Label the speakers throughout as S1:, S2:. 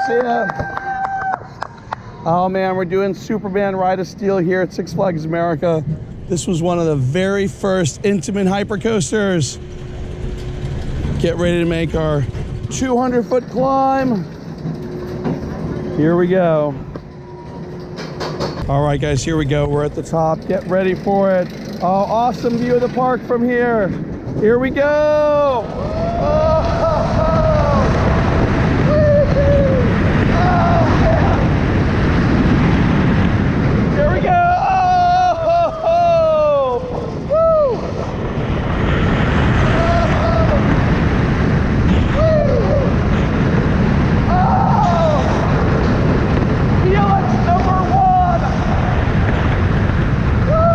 S1: See ya. Oh man, we're doing Superman Ride of Steel here at Six Flags America. This was one of the very first intimate hypercoasters. Get ready to make our 200-foot climb. Here we go. All right, guys, here we go. We're at the top. Get ready for it. Oh, awesome view of the park from here. Here we go. Oh, here we go. Oh, woo. Oh, Felix number 1. Woo.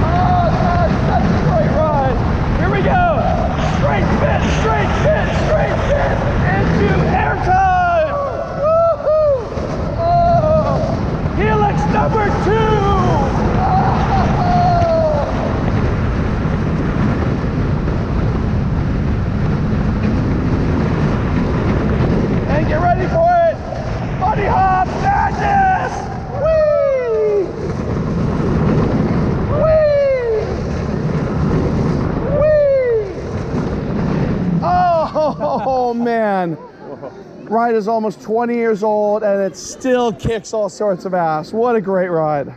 S1: Oh, God, that's a great ride. Here we go. Straight fit, straight fit, straight fit into airtime. Woohoo. Oh, Helix number 2. And get ready for it. Bunny hop madness. Whee! Whee! Whee! Oh man. Ride is almost 20 years old and it still kicks all sorts of ass. What a great ride.